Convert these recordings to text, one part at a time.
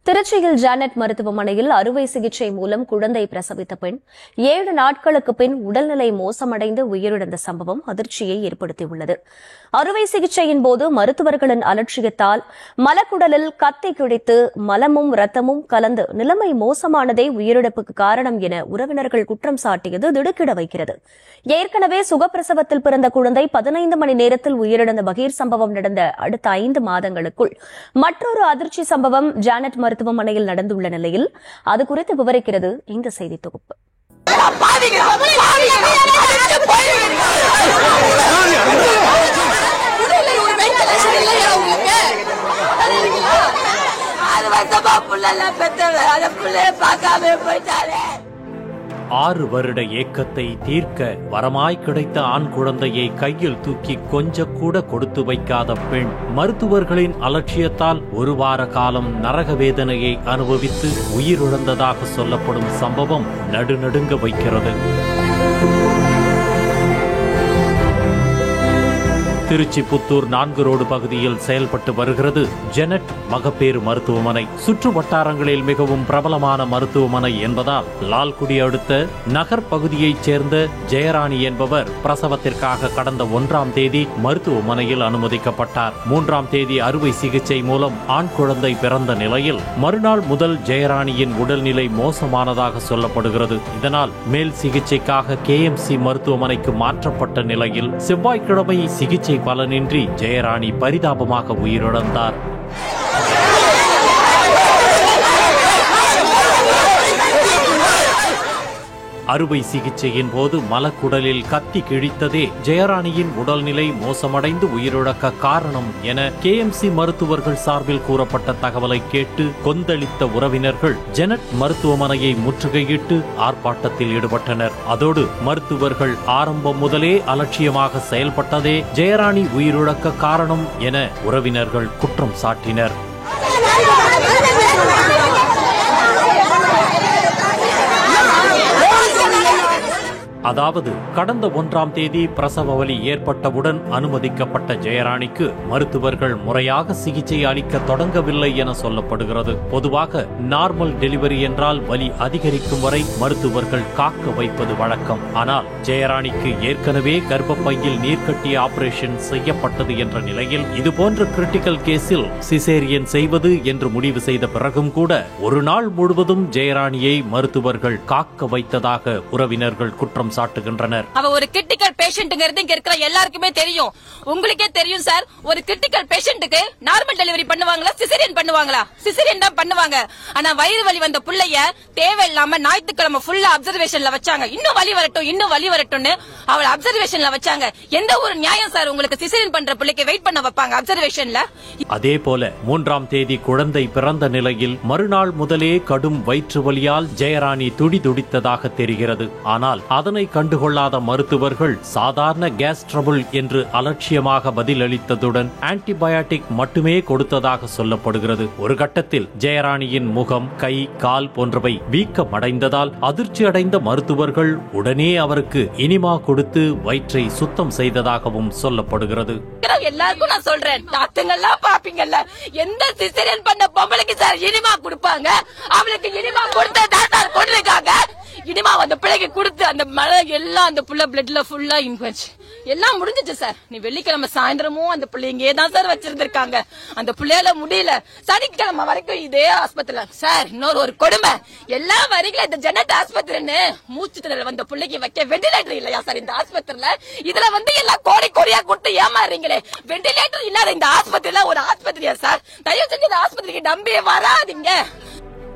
திருச்சியில் ஜானட் மருத்துவமனையில் அறுவை சிகிச்சை மூலம் குழந்தை பிரசவித்த பெண் 7 நாட்களுக்கு பின் உடல்நிலை மோசமடைந்து உயிரிழந்த சம்பவம் அதிர்ச்சியை ஏற்படுத்தியுள்ளது. அறுவை சிகிச்சையின் போது மருத்துவர்களின் அலட்சியத்தால் மலக்குடலில் கத்தி கிழித்து மலமும் ரத்தமும் கலந்து நிலைமை மோசமானதே உயிரிழப்புக்கு காரணம் என உறவினர்கள் குற்றம் சாட்டியது திடுக்கிட வைக்கிறது. ஏற்கனவே சுகப்பிரசவத்தில் பிறந்த குழந்தை 15 மணி நேரத்தில் உயிரிழந்த பகீர் சம்பவம் நடந்த அடுத்த 5 மாதங்களுக்குள் மற்றொரு அதிர்ச்சி சம்பவம் ஜானட் மருத்துவமனையில் நடந்துள்ள நிலையில் அது குறித்து விவரிக்கிறது இந்த செய்தி தொகுப்பு. ஆறு வருட ஏக்கத்தை தீர்க்க வரமாய் கிடைத்த ஆண் குழந்தையை கையில் தூக்கி கொஞ்சம் கூட கொடுத்து வைக்காத பெண் மருத்துவர்களின் அலட்சியத்தால் ஒரு வார காலம் நரக வேதனையை அனுபவித்து உயிரிழந்ததாக சொல்லப்படும் சம்பவம் நடுநடுங்க வைக்கிறது. திருச்சி புத்தூர் 4 ரோடு பகுதியில் செயல்பட்டு வருகிறது ஜெனட் மகப்பேறு மருத்துவமனை. சுற்று வட்டாரங்களில் மிகவும் பிரபலமான மருத்துவமனை என்பதால் லால்குடி அடுத்த நகர் பகுதியைச் சேர்ந்த ஜெயராணி என்பவர் பிரசவத்திற்காக கடந்த 1ஆம் தேதி மருத்துவமனையில் அனுமதிக்கப்பட்டார். 3ஆம் தேதி அறுவை சிகிச்சை மூலம் ஆண் குழந்தை பிறந்த நிலையில் மறுநாள் முதல் ஜெயராணியின் உடல்நிலை மோசமானதாக சொல்லப்படுகிறது. இதனால் மேல் சிகிச்சைக்காக KMC மருத்துவமனைக்கு மாற்றப்பட்ட நிலையில் செவ்வாய்க்கிழமை சிகிச்சை பலனின்றி ஜெயராணி பரிதாபமாக உயிரிழந்தார். அறுவை சிகிச்சையின் போது மலக்குடலில் கத்தி கிழித்ததே ஜெயராணியின் உடல்நிலை மோசமடைந்து உயிரிழக்க காரணம் என KMC மருத்துவர்கள் சார்பில் கூறப்பட்ட தகவலை கேட்டு கொந்தளித்த உறவினர்கள் ஜெனட் மருத்துவமனையை முற்றுகையிட்டு ஆர்ப்பாட்டத்தில் ஈடுபட்டனர். அதோடு மருத்துவர்கள் ஆரம்பம் முதலே அலட்சியமாக செயல்பட்டதே ஜெயராணி உயிரிழக்க காரணம் என உறவினர்கள் குற்றம் சாட்டினர். அதாவது கடந்த 1ஆம் தேதி பிரசவ வலி ஏற்பட்டவுடன் அனுமதிக்கப்பட்ட ஜெயராணிக்கு மருத்துவர்கள் முறையாக சிகிச்சை அளிக்க தொடங்கவில்லை என சொல்லப்படுகிறது. பொதுவாக நார்மல் டெலிவரி என்றால் வலி அதிகரிக்கும் வரை மருத்துவர்கள் காக்க வைப்பது வழக்கம். ஆனால் ஜெயராணிக்கு ஏற்கனவே கர்ப்பப்பையில் நீர்க்கட்டிய ஆபரேஷன் செய்யப்பட்டது என்ற நிலையில் இதுபோன்ற கிரிட்டிக்கல் கேஸில் சிசேரியன் செய்வது என்று முடிவு செய்த பிறகும் கூட ஒரு நாள் முழுவதும் ஜெயராணியை மருத்துவர்கள் காக்க வைத்ததாக உறவினர்கள் குற்றம் சாட்டுகின்றனர். அவ ஒரு கிரிட்டிக்கல் பேஷண்ட்ங்கிறது இங்க இருக்கிற எல்லாருக்குமே தெரியும். உங்களுக்கே தெரியும் சார். ஒரு கிரிட்டிக்கல் பேஷண்ட்டுக்கு நார்மல் டெலிவரி பண்ணுவாங்களா சிசேரியன் பண்ணுவாங்களா? சிசேரியன் தான் பண்ணுவாங்க. ஆனா வயிறு வலி வந்த புள்ளைய தேவையில்லாம ஞாயிற்றுக்கிழமை ஃபுல்லா அப்சர்வேஷன்ல வச்சாங்க. இன்னும் வலி வரட்டும்னு அவளை அப்சர்வேஷன்ல வச்சாங்க. எந்த ஒரு நியாயம் சார் உங்களுக்கு சிசேரியன் பண்ற பிள்ளைக்கு வெயிட் பண்ண வைப்பாங்க அப்சர்வேஷன்ல? அதே போல 3ஆம் தேதி குழந்தை பிறந்த நிலையில் மறுநாள் முதலே கடும் வயிற்று வலியால் ஜெயராணி துடிதுடித்ததாக தெரிகிறது. ஆனால் அதனை கண்டுகொள்ளாத மருத்துவர்கள் சாதாரண கேஸ் ட்ரபிள் என்று அலட்சியமாக பதிலளித்ததுடன் ஆன்டிபயாட்டிக் மட்டுமே கொடுத்ததாக சொல்லப்படுகிறது. ஒரு கட்டத்தில் ஜெயராணியின் முகம், கை, கால் போன்றவை வீக்கமடைந்ததால் அதிர்ச்சி அடைந்த மருத்துவர்கள் உடனே அவருக்கு இனிமா கொடுத்து வயிற்றை சுத்தம் செய்ததாகவும் சொல்லப்படுகிறது. எல்லாருக்கும் நான் சொல்றேன், டாக்டர்லாம் பாப்பீங்கல்ல, எந்த சிசேரியன் பண்ண பொம்பளைக்கு சார் இனிமா கொடுப்பாங்க? அவளுக்கு இனிமா கொடுத்தா சார் கொண்டிருக்காங்க. இனிமா அந்த பிள்ளைக்கு கொடுத்து அந்த மழை எல்லாம் அந்த புள்ள பிளட்ல ஃபுல்லா இன்குவச்சு எல்லாம் முடிஞ்சிச்சு சார். நீ வெள்ளிக்கிழமை சாயந்தரமும் அந்த பிள்ளை இங்கே தான் சார் வச்சிருந்திருக்காங்க. அந்த பிள்ளையால முடியல. சனிக்கிழமை வரைக்கும் இதே ஆஸ்பத்திரியில சார். இன்னொரு ஒரு கொடுமை, எல்லா வரைக்கும் இந்த ஜெனட் ஆஸ்பத்திரின்னு மூச்சு திணறல் வந்த பிள்ளைக்கு வைக்க வெண்டிலேட்டர் இல்லையா சார் இந்த ஆஸ்பத்திரியில? இதுல எல்லாம் கோடியா கொடுத்து ஏமாறீங்களே. வெண்டிலேட்டர் இல்லாத இந்த ஆஸ்பத்திரியில ஒரு ஆஸ்பத்திரியா சார்? தயவு செஞ்சு இந்த ஆஸ்பத்திரிக்கு நம்பி வராதீங்க.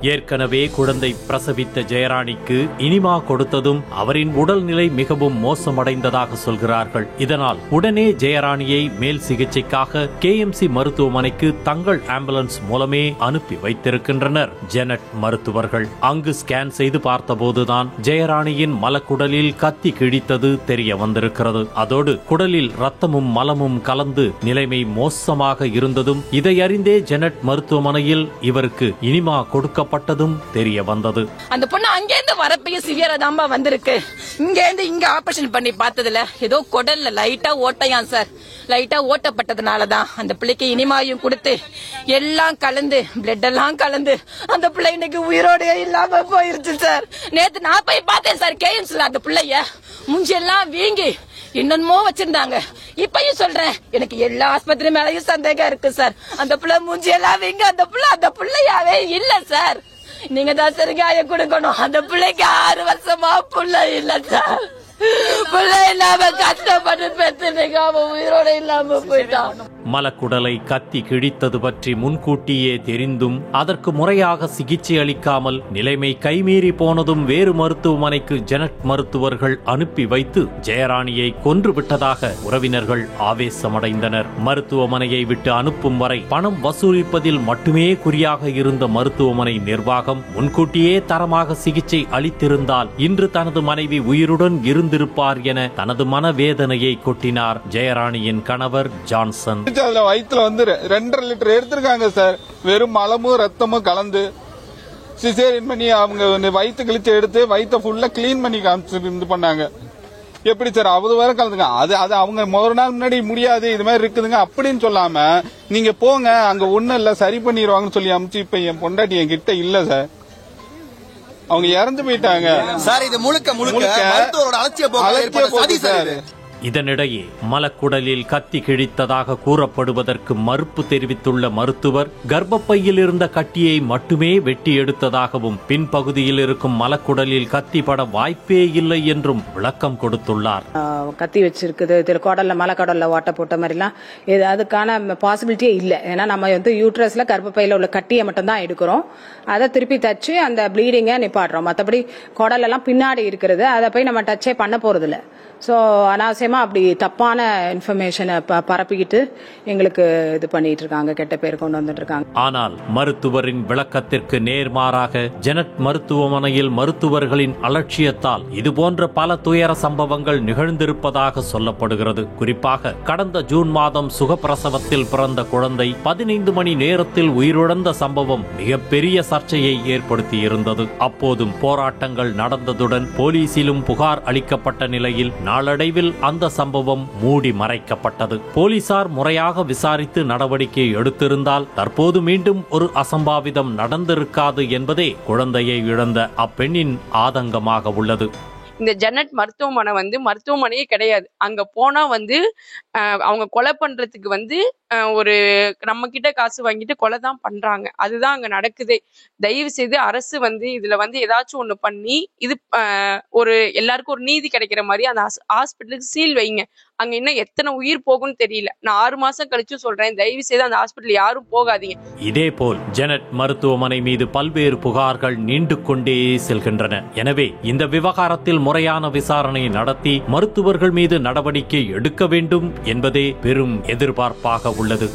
ஏற்கனவே குழந்தை பிரசவித்த ஜெயராணிக்கு இனிமா கொடுத்ததும் அவரின் உடல்நிலை மிகவும் மோசமடைந்ததாக சொல்கிறார்கள். இதனால் உடனே ஜெயராணியை மேல் சிகிச்சைக்காக KMC மருத்துவமனைக்கு தங்கள் ஆம்புலன்ஸ் மூலமே அனுப்பி வைத்திருக்கின்றனர் ஜெனட் மருத்துவர்கள். அங்கு ஸ்கேன் செய்து பார்த்தபோதுதான் ஜெயராணியின் மலக்குடலில் கத்தி கிழித்தது தெரிய வந்திருக்கிறது. அதோடு குடலில் ரத்தமும் மலமும் கலந்து நிலைமை மோசமாக இருந்ததும் இதை அறிந்தே ஜெனட் மருத்துவமனையில் இவருக்கு இனிமா கொடுக்க அனுப்பப்பட்டதும் தெரிய வந்தது. அந்த பொண்ணு அங்கேருந்து வரப்பையும் சிவியரா தாம்பா வந்திருக்கு. இங்க ஆபரேஷன் பண்ணி பார்த்ததுல ஏதோ குடல்ல லைட்டா ஓட்டையான் சார். லைட்டா ஓட்டப்பட்டதுனாலதான் அந்த பிள்ளைக்கு இனிமாயும் கொடுத்து எல்லாம் கலந்து பிளட் எல்லாம் கலந்து அந்த பிள்ளை இன்னைக்கு உயிரோட இல்லாம போயிருச்சு சார். நேத்து நான் போய் பார்த்தேன் சார் கேஎம்ஸ்ல. அந்த பிள்ளைய மூஞ்சியெல்லாம் வீங்கி இன்னொன்னுமோ வச்சிருந்தாங்க. இப்பயும் சொல்றேன், எனக்கு எல்லா ஆஸ்பத்திரி மேலயும் சந்தேகம் இருக்கு சார். அந்த பிள்ளை மூஞ்சியெல்லாம் வீங்க அந்த பிள்ளையாவே இல்ல சார். நீங்க தான் சரி நியாயம் கொடுக்கணும். அந்த பிள்ளைக்கு 6 வருஷமா புள்ள இல்ல சார். புள்ள இல்லாம கஷ்டப்பட்டு பெற்று அவன் உயிரோட இல்லாம போயிட்டான். மலக்குடலை கத்தி கிழித்தது பற்றி முன்கூட்டியே தெரிந்தும் அதற்கு முறையாக சிகிச்சை அளிக்காமல் நிலைமை கைமீறி போனதும் வேறு மருத்துவமனைக்கு ஜெனட் மருத்துவர்கள் அனுப்பி வைத்து ஜெயராணியை கொன்றுவிட்டதாக உறவினர்கள் ஆவேசமடைந்தனர். மருத்துவமனையை விட்டு அனுப்பும் வரை பணம் வசூலிப்பதில் மட்டுமே குறியாக இருந்த மருத்துவமனை நிர்வாகம் முன்கூட்டியே தரமாக சிகிச்சை அளித்திருந்தால் இன்று தனது மனைவி உயிருடன் இருந்திருப்பார் என தனது மனவேதனையை கொட்டினார் ஜெயராணியின் கணவர் ஜான்சன். வயிற்றுல 2.5 லிட்டர் எடுத்திருக்காங்க சார். வெறும் மலமும் ரத்தமும் கலந்து சிசேரியன் பண்ணி அவங்க வயிற்று கிழிச்சு எடுத்து வயிற்ற ஃபுல்லா கிளீன் பண்ணி காமிச்சு பண்ணாங்க. எப்படி சார் அவ்வளவு வேற கலந்துங்க? அது அவங்க ஒரு நாள் முன்னாடி முடியாது இது மாதிரி இருக்குதுங்க அப்படின்னு சொல்லாம நீங்க போங்க அங்க ஒண்ணும் இல்ல சரி பண்ணிடுவாங்கன்னு சொல்லி அமிச்சு இப்ப என் பொண்டாட்டி என் கிட்ட இல்ல சார். அவங்க இறந்து போயிட்டாங்க சார். இது முழுக்க மருத்துவரோட அலட்சிய போக்கு சார். இதனிடையே மலக்குடலில் கத்தி கிழித்ததாக கூறப்படுவதற்கு மறுப்பு தெரிவித்துள்ள மருத்துவர் கர்ப்பப்பையில் இருந்த கட்டியை மட்டுமே வெட்டி எடுத்ததாகவும் பின்பகுதியில் இருக்கும் மலக்குடலில் கத்தி பட வாய்ப்பே இல்லை என்றும் விளக்கம் கொடுத்துள்ளார். கத்தி வச்சிருக்குது குடல்ல மலக்குடல்ல ஓட்ட போட்ட மாதிரிலாம் அதுக்கான பாசிபிலிட்டியே இல்லை. ஏன்னா நம்ம யூட்ரஸ்ல கர்ப்பப்பையில உள்ள கட்டியை மட்டும் தான் எடுக்கிறோம். அதை திருப்பி தச்சு அந்த ப்ளீடிங்கை நிப்பாட்டுறோம். மற்றபடி குடல் எல்லாம் பின்னாடி இருக்கிறது அதை போய் நம்ம டச்சே பண்ண போறது இல்லை. ஸோ அனாவசியமா அப்படி தப்பான இன்ஃபர்மேஷனை பரப்பிக்கிட்டு எங்களுக்கு இது பண்ணிட்டு இருக்காங்க, கெட்ட பேர் கொண்டு வந்துட்டு இருக்காங்க. ஆனால் மருத்துவரின் விளக்கத்திற்கு நேர்மாறாக ஜெனட் மருத்துவமனையில் மருத்துவர்களின் அலட்சியத்தால் இதுபோன்ற பல துயர சம்பவங்கள் நிகழ்ந்திருப்பதாக சொல்லப்படுகிறது. குறிப்பாக கடந்த ஜூன் மாதம் சுகப்பிரசவத்தில் பிறந்த குழந்தை 15 மணி நேரத்தில் உயிரிழந்த சம்பவம் மிகப்பெரிய சர்ச்சையை ஏற்படுத்தியிருந்தது. அப்போதும் போராட்டங்கள் நடந்ததுடன் போலீசிலும் புகார் அளிக்கப்பட்ட நிலையில் நாளடைவில் அந்த சம்பவம் மூடி மறைக்கப்பட்டது. போலீசார் முறையாக விசாரித்து நடவடிக்கை எடுத்திருந்தால் தற்போது மீண்டும் ஒரு அசம்பாவிதம் நடந்திருக்காது என்பதே குழந்தையை இழந்த அப்பெண்ணின் ஆதங்கமாக உள்ளது. இந்த ஜெனட் மருத்துவமனை மருத்துவமனையே கிடையாது. அங்க போனா அவங்க கொலை பண்றதுக்கு ஒரு நம்ம கிட்ட காசு வாங்கிட்டு கொலை தான் பண்றாங்க. அதுதான் அங்க நடக்குதே. தயவு செய்து அரசு இதுல ஏதாச்சும் ஒண்ணு பண்ணி இது ஒரு எல்லாருக்கும் ஒரு நீதி கிடைக்கிற மாதிரி அந்த ஹாஸ்பிட்டலுக்கு சீல் வைங்க. அங்க இன்னும் எத்தனை உயிர் போகும்னு தெரியல. நான் 6 மாசம் கழிச்சு சொல்றேன், தயவு செய்து அந்த ஹாஸ்பிட்டல் யாரும் போகாதீங்க. இதேபோல் ஜெனட் மருத்துவமனை மீது பல்வேறு புகார்கள் நீண்டு கொண்டே செல்கின்றன. எனவே இந்த விவகாரத்தில் முறையான விசாரணை நடத்தி மருத்துவர்கள் மீது நடவடிக்கை எடுக்க வேண்டும் என்பதே பெரும் எதிர்பார்ப்பாக உள்ளது.